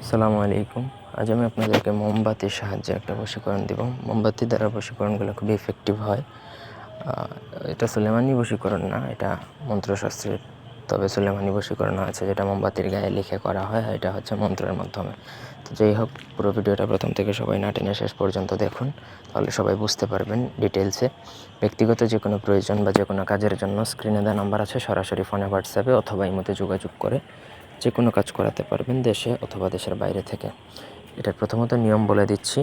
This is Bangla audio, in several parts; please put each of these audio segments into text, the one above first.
আসসালামু আলাইকুম। আজ আমি আপনাদেরকে মোমবাতির সাহায্যে একটা বশীকরণ দিব। মোমবাতি দ্বারা বশীকরণগুলো খুবই ইফেক্টিভ হয়। এটা সুলেমানি বশীকরণ না, এটা মন্ত্রশাস্ত্রের। তবে সুলেমানি বশীকরণ আছে যেটা মোমবাতির গায়ে লিখে করা হয়, এটা হচ্ছে মন্ত্রের মাধ্যমে। তো যাই হোক, পুরো ভিডিওটা প্রথম থেকে সবাই না টেনে শেষ পর্যন্ত দেখুন, তাহলে সবাই বুঝতে পারবেন ডিটেলসে। ব্যক্তিগত যে কোনো প্রয়োজন বা যে কোনো কাজের জন্য স্ক্রিনে দেওয়া নাম্বার আছে, সরাসরি ফোনে, হোয়াটসঅ্যাপে অথবা ইমোতে যোগাযোগ করে যে কোনো কাজ করাতে পারবেন, দেশে অথবা দেশের বাইরে থেকে। এটার প্রথমত নিয়ম বলে দিচ্ছি।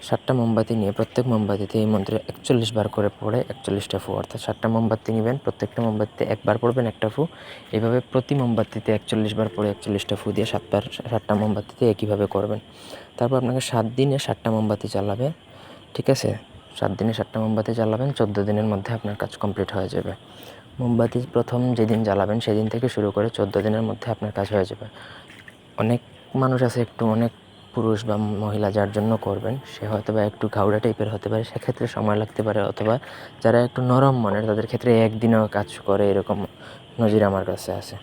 7টা মোমবাতি নিয়ে প্রত্যেক মোমবাতিতে এই মন্ত্রে 41 বার করে পড়ে 41টা ফু, অর্থাৎ 7টা মোমবাতি নেবেন, প্রত্যেকটা মোমবাতিতে একবার পড়বেন একটা ফু। এইভাবে প্রতি মোমবাতিতে 41 বার পড়ে 41টা ফু দিয়ে 7টা মোমবাতিতে একইভাবে করবেন। তারপর আপনাকে 7 দিনে 7টা মোমবাতি জ্বালাবে, ঠিক আছে? 7 দিনে 7টা মোমবাতি জ্বালাবেন, 14 দিনের মধ্যে আপনার কাজ কমপ্লিট হয়ে যাবে। মোমবাতি প্রথম যেদিন জ্বালাবেন সেদিন থেকে শুরু করে 14 দিনের মধ্যে আপনার কাজ হয়ে যাবে। অনেক মানুষ আছে, অনেক পুরুষ বা মহিলা যার জন্য করবেন, সে হয়তো বা একটু ঘাউড়া টাইপের হতে পারে, সেক্ষেত্রে সময় লাগতে পারে, অথবা যারা একটু নরম মনের তাদের ক্ষেত্রে একদিনেও কাজ করে, এরকম নজির আমার কাছে আছে।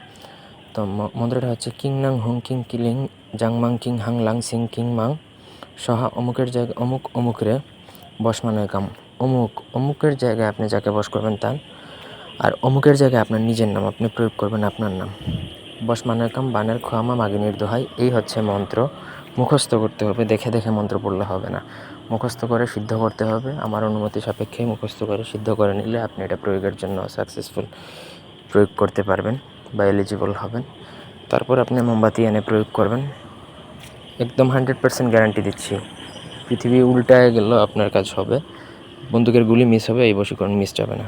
তো মন্ত্রটা হচ্ছে কিং নাং হুং কিং কিলিং জাংমাং কিং হাং লাং সিং কিং মাং সহা অমুকের জায়গায় অমুক অমুকরে বস মানে কাম। অমুকের জায়গায় আপনি যাকে বস করবেন তার, আর অমুকের জায়গায় আপনার নিজের নাম আপনি প্রয়োগ করবেন, আপনার নাম। বস মানের কাম বানের খোয়ামা মাগিনীর দোহাই, এই হচ্ছে মন্ত্র। মুখস্থ করতে হবে, দেখে দেখে মন্ত্র পড়লে হবে না, মুখস্থ করে সিদ্ধ করতে হবে। আমার অনুমতি সাপেক্ষে মুখস্থ করে সিদ্ধ করে নিলে আপনি এটা প্রয়োগের জন্য সাকসেসফুল প্রয়োগ করতে পারবেন বা এলিজিবল হবেন। তারপর আপনি মোমবাতি এনে প্রয়োগ করবেন। একদম 100% গ্যারান্টি দিচ্ছি, পৃথিবী উল্টায় গেলেও আপনার কাজ হবে। বন্দুকের গুলি মিস হবে, এই বশীকরণ মিস যাবে না।